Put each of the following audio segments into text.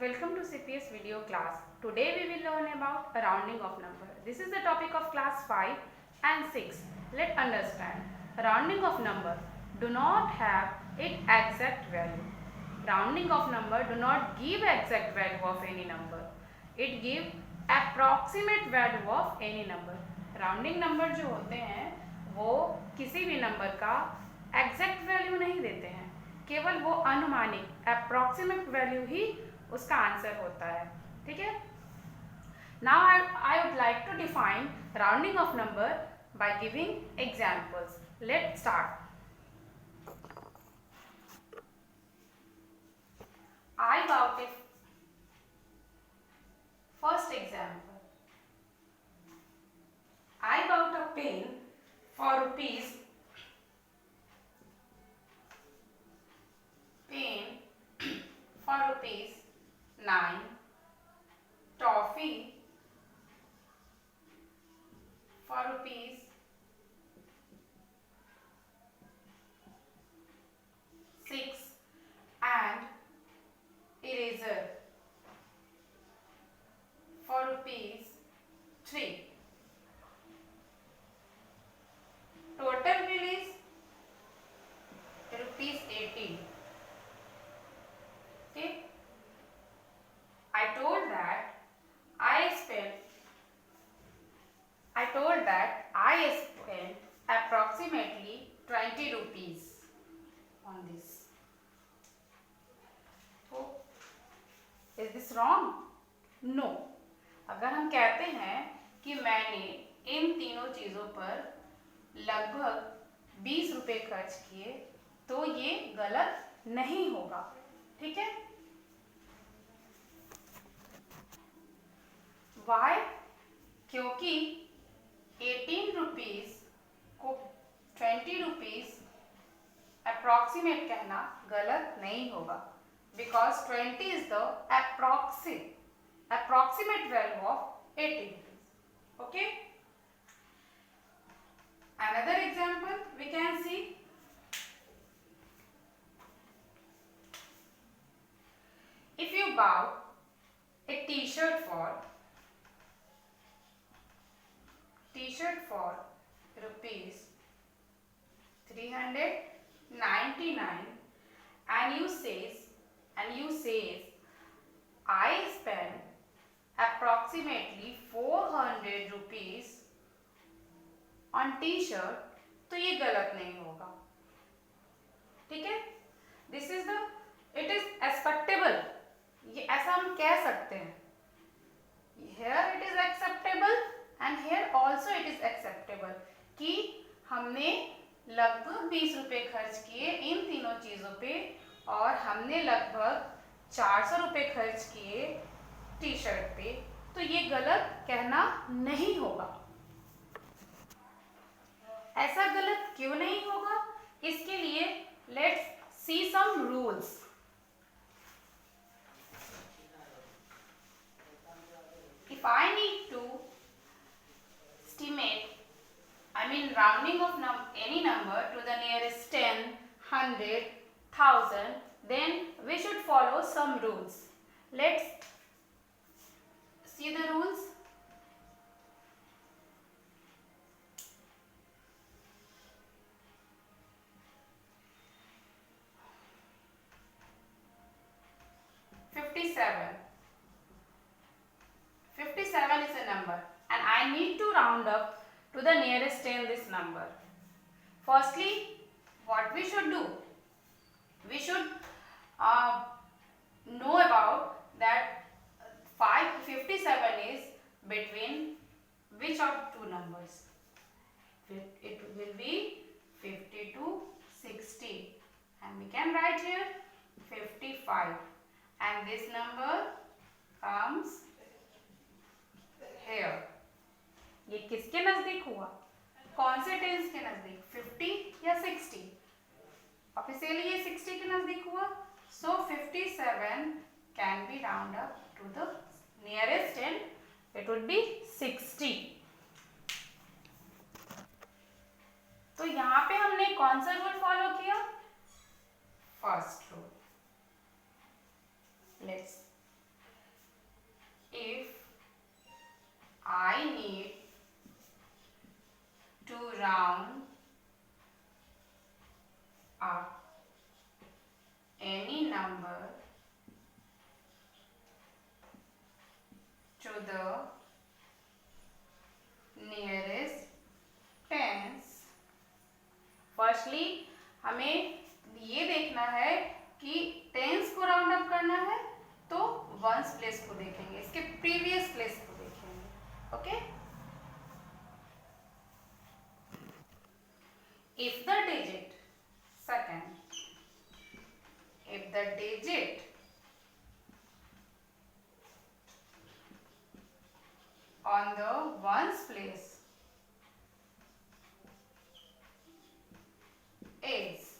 Welcome to CPS video class. Today we will learn about rounding of number. This is the topic of class 5 and 6. Let's understand. Rounding of number do not have its exact value. Rounding of number do not give exact value of any number. It give approximate value of any number. Rounding number जो होते हैं वो किसी भी number का exact value नहीं देते हैं, केवल वो अनुमानित अप्रॉक्सीमेट वैल्यू ही उसका आंसर होता है. ठीक है. Now I would like to define rounding off number by giving examples. Let's start. I bought a first example. I bought a pen for rupees 9, toffee for rupees 6 and eraser for rupees 3. Total bill is rupees 18. Okay. I told that I spent approximately 20 rupees on this. So, is this wrong? No. अगर हम कहते हैं कि मैंने इन तीनों चीजों पर लगभग 20 रुपए खर्च किए, तो ये गलत नहीं होगा. ठीक है. Why? क्योंकि 18 रुपीज को 20 रुपीज अप्रॉक्सीमेट कहना गलत नहीं होगा, because 20 is the approximate value of 18 rupees. Okay. Another example we can see. If you buy a t-shirt for rupees 399 and you says I spent approximately 400 rupees on t-shirt, तो ये गलत नहीं होगा. ठीक है. This is the it is acceptable. ये ऐसा हम कह सकते हैं. Here it is acceptable and here also it is acceptable कि हमने लगभग 20 रुपए खर्च किए इन तीनों चीजों पे और हमने लगभग 400 रुपए खर्च किए टी शर्ट पे, तो ये गलत कहना नहीं होगा. ऐसा गलत क्यों नहीं होगा? इसके लिए let's see some rules. If I need to rounding of any number to the nearest 10, 100, 1000, then we should follow some rules. Let's see the rules. Fifty-seven is a number and I need to round up to the nearest 10 this number. Firstly, what we should do? We should know about that 57 is between which of two numbers? It will be 50 to 60 and we can write here 55 and this number comes here. ये किसके नजदीक हुआ? कौन से tense के नजदीक? 50 या 60? Officially ये 60 के नजदीक हुआ. So 57 can be round up to the nearest 10. It would be 60. तो यहाँ पे हमने कौन सा रूल फॉलो किया? First rule. Let's the nearest tens. Firstly हमें ये देखना है कि टेंस को राउंड अप करना है तो वंस प्लेस को देखेंगे, इसके प्रीवियस प्लेस को देखेंगे. Okay. If the digit, second, if the digit on the ones place is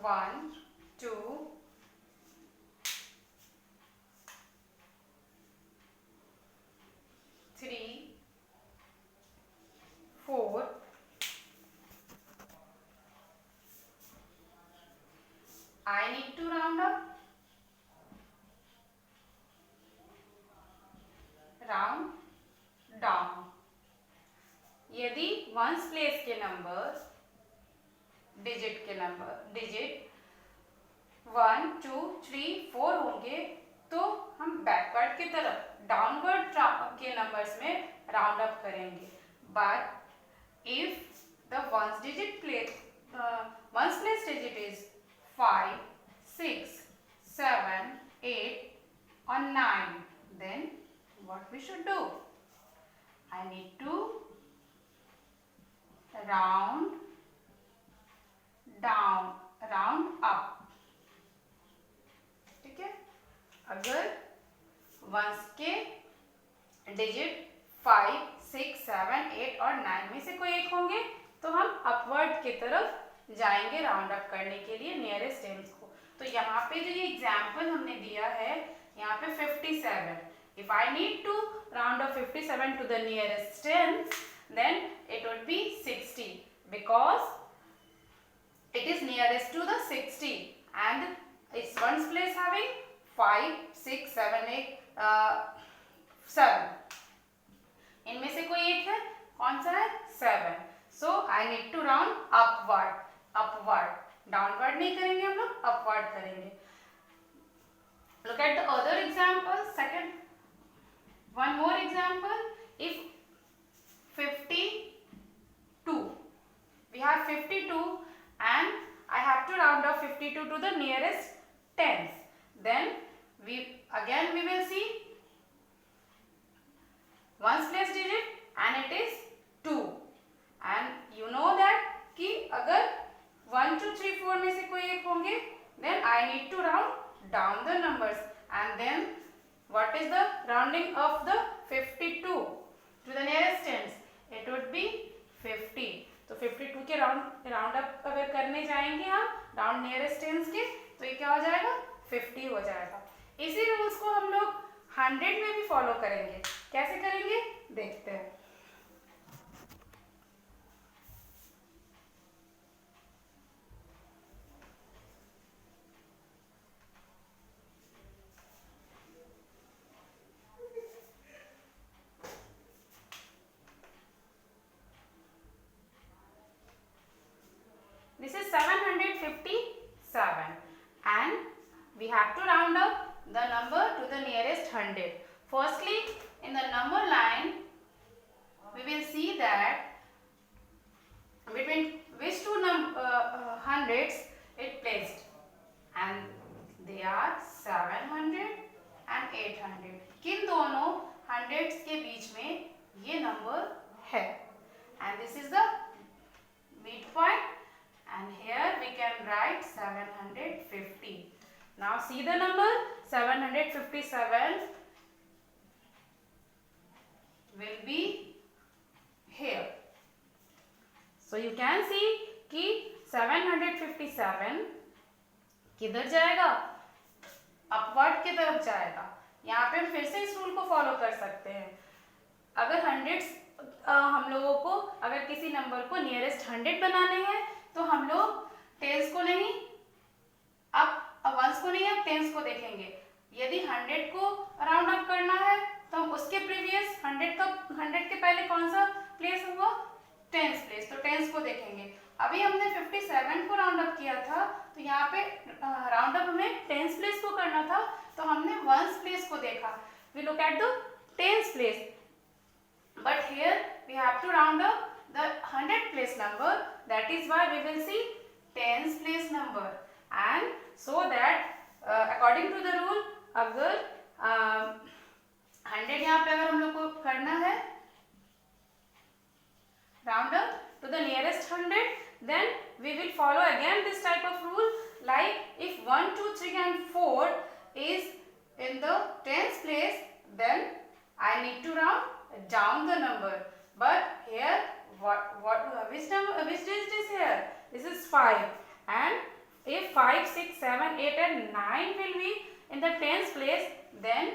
1, 2, 3, 4, I need to round up, round down. यदि वंस प्लेस के नंबर डिजिट 1, 2, 3, 4 होंगे तो हम बैकवर्ड की तरफ डाउनवर्ड के नंबर्स में राउंड अप करेंगे. But if the ones place digit is 5, 6, 7, 8 or 9, then what we should do? I need to round down, round up. ठीक है. अगर वंस के डिजिट 5, 6, 7, 8 और 9 में से कोई एक होंगे तो हम अपवर्ड की तरफ जाएंगे राउंड अप करने के लिए नियरेस्ट टेंस को. तो यहाँ पे जो ये एग्जाम्पल हमने दिया है यहाँ पे 57. If I need to round up 57 to the nearest tens, then it would be 60 because it is nearest to the 60 and its ones place having 5, 6, 7, 8, 7. इनमें से कोई एक है, कौन सा है? 7. So I need to round upward. Downward नहीं करेंगे हम लोग, अपवर्ड करेंगे. Look at the other example. Second, one more example. If 52, we have 52 and I have to round off 52 to the nearest tens. Then we will see ones place digit and it is 2. And you know that कि अगर 1, 2, 3, 4 में से कोई एक होंगे then I need to round down the numbers. And then what is the rounding of the 52 to the nearest tens? It would be 50. तो 52 के round up अगर करने जाएंगे हम राउंड नियरेस्ट टेंस के तो ये क्या हो जाएगा? 50 हो जाएगा. इसी रूल्स को हम लोग 100 में भी फॉलो करेंगे. कैसे करेंगे देखते हैं. This is 757 and we have to round up the number to the nearest 100. Firstly, in the number line, we will see that between which two hundreds it placed, and they are 700 and 800. किन दोनों hundreds के बीच में ये number है, and this is the midpoint. And here we can write 750. Now see the number 757 will be here. So you can see कि 757 किधर जाएगा? Upward की तरफ जाएगा. यहाँ पे हम फिर से इस रूल को फॉलो कर सकते हैं. अगर हंड्रेड्स हम लोगों को अगर किसी नंबर को नियरेस्ट 100 बनाने हैं तो हम लोग टेंस को नहीं अब वंस को नहीं अब टेंस को देखेंगे. यदि 100 को राउंड अप करना है तो हम उसके प्रीवियस 100 के पहले कौन सा प्लेस हुआ? Tens place. तो टेंस को देखेंगे. अभी हमने 57 को राउंड अप किया था तो यहाँ पे राउंड अप हमें टेंस प्लेस को करना था तो हमने वंस प्लेस को देखा. We look at the tens place. But here we have to round up the 100 place number. That is why we will see tens place number. And so that according to the rule, अगर 100 यहाँ पे अगर हम लोग को करना है round up to the nearest 100, then we will follow again this type of rule. Like if 1, 2, 3 and 4 is in the tens place, then I need to round down the number. But here which digit is here? This is 5. And if 5, 6, 7, 8 and 9 will be in the tens place, then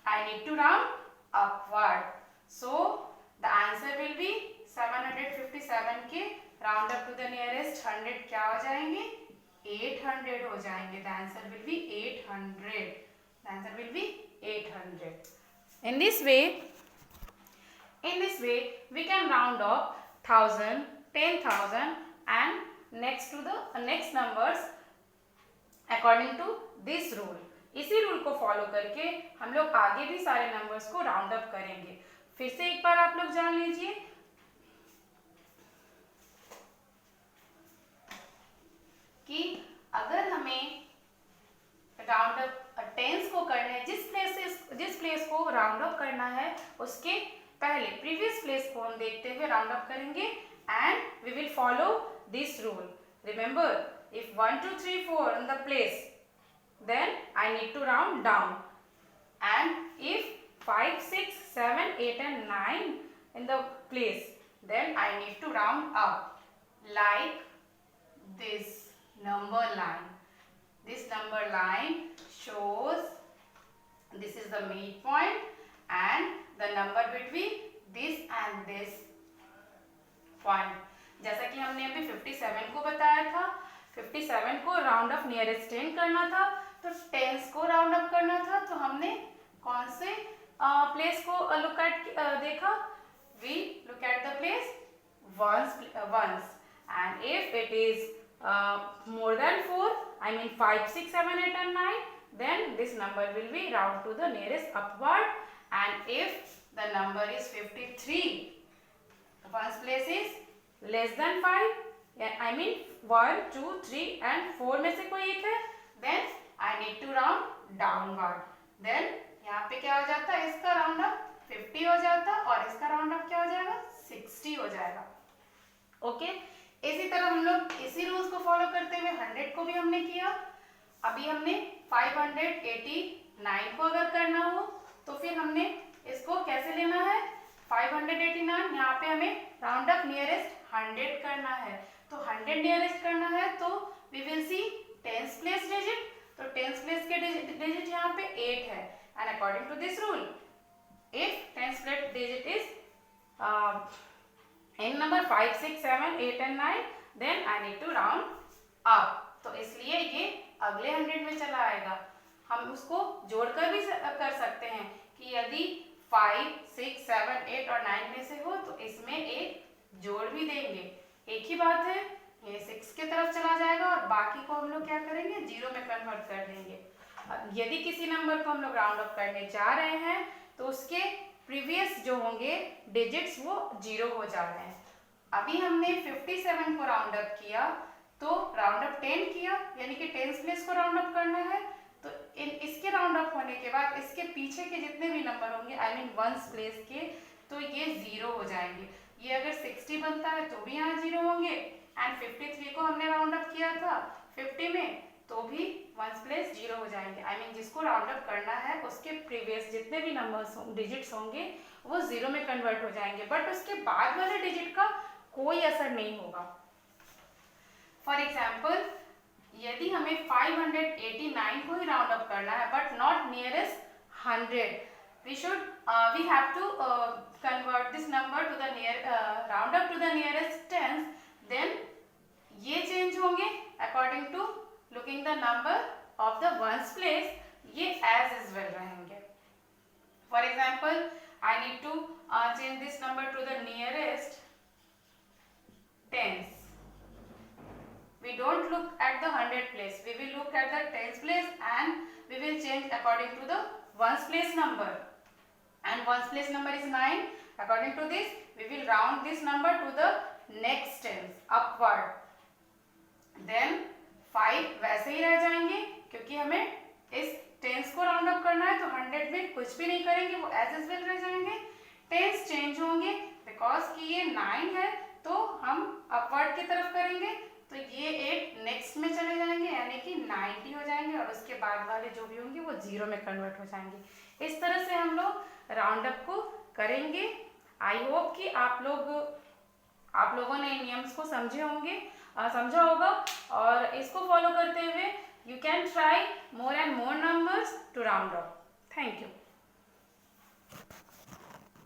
I need to round upward. So the answer will be 757 के round up to the nearest 100 क्या हो जाएंगे? 800 हो जाएंगे. The answer will be 800. The answer will be 800. In this way we can round up 1000, 10,000 and next numbers according to this rule. इसी rule को follow करके हम लोग आगे भी सारे नंबर्स को राउंड अप करेंगे. फिर से एक बार आप लोग जान लीजिए कि अगर हमें राउंड अप टेंस को करना है, जिस प्लेस को राउंड अप करना है उसके पहले प्रीवियस प्लेस को हम देखते हुए राउंड अप करेंगे. And we will follow this rule. Remember, if 1, 2, 3, 4 in the place, then I need to round down. And if 5, 6, 7, 8 and 9 in the place, then I need to round up. Like this number line. This number line shows this is the midpoint and the number between this and this point. जैसा कि हमने अभी 57 को बताया था, 57 को round up nearest 10 करना था, तो टेंस को राउंड अप करना था. तो हमने कौन से प्लेस को लुक एट देखा? We look at the place ones. And if it is more than 4, I mean 5, 6, 7, 8 and 9, then this number will be round to the nearest upward. And if the number is 53, one's place is less than 5, I mean 1, 2, 3 and 4 में से कोई एक है, then I need to round downward. Then यहाँ पे क्या हो जाता है? इसका राउंड अप 50 हो जाता और इसका राउंड अप क्या हो जाएगा? 60 हो जाएगा. ओके. इसी तरह हम लोग इसी रूल्स को फॉलो करते हुए 100 को भी हमने किया. अभी हमने 589 को अगर करना हो तो फिर हमने इसको कैसे लेना है? 589 यहाँ पे हमें राउंड अप नियरेस्ट 100 करना है. तो 100 नियरेस्ट करना है तो we will see tens place digit. तो टेंस प्लेस के डिजिट यहाँ पे 8 है. And according to this rule, if tens place digit is in number 5, 6, 7, 8 and 9, then I need to round up. तो इसलिए ये अगले 100 में चला आएगा. हम उसको जोड़कर भी कर सकते हैं कि यदि 5, 6, 7, 8 और 9 में से हो तो इसमें एक जोड़ भी देंगे. एक ही बात है, ये 6 की तरफ चला जाएगा और बाकी को हम लोग क्या करेंगे? 0 में कन्वर्ट कर देंगे. यदि किसी नंबर को हम लोग राउंड अप करने जा रहे हैं तो उसके प्रीवियस जो होंगे डिजिट्स वो 0 हो जा रहे हैं. अभी हमने 57 को राउंड अप किया तो राउंड अप 10 किया, यानी कि टेंस प्लेस को राउंड अप करना है. तो इसके राउंड अप होने के बाद इसके पीछे के जितने भी नंबर होंगे, आई मीन वंस प्लेस के, तो ये 0 हो जाएंगे. ये अगर 60 बनता है तो भी यहाँ 0 होंगे. एंड 53 को हमने राउंड अप किया था 50 में, तो भी वंस प्लेस 0 हो जाएंगे. आई मीन जिसको राउंड अप करना है उसके प्रीवियस जितने भी नंबर्स डिजिट्स होंगे वो 0 में कन्वर्ट हो जाएंगे. बट उसके बाद वाले डिजिट का कोई असर नहीं होगा. फॉर एग्जाम्पल, यदि हमें 589 को ही राउंड अप करना है but not nearest 100, we have to convert this number to the round up to the nearest tens. Then ये चेंज होंगे according to looking the number of the ones place. ये as is well रहेंगे. For example, I need to change this number to the nearest tens. We don't look at the 100 place. We will look at the tens place and we will change according to the ones place number. and ones place number is 9. According to this, we will round this number to the next tens upward. Then 5 वैसे ही रह जाएंगे क्योंकि हमें इस tense को round up करना है, तो 100 में कुछ भी नहीं करेंगे, वो एज इज वेल रह जाएंगे. टेंस चेंज होंगे बिकॉज कि ये 9 है तो हम अपवर्ड की तरफ करेंगे, तो ये 8 नेक्स्ट में चले जाएंगे यानी कि 90 हो जाएंगे और उसके बाद वाले जो भी होंगे वो 0 में कन्वर्ट हो जाएंगे. इस तरह से हम लोग राउंड अप को करेंगे. आई होप कि आप लोगों ने नियम्स को समझा होगा और इसको फॉलो करते हुए you can try more and more numbers to round up. Thank you.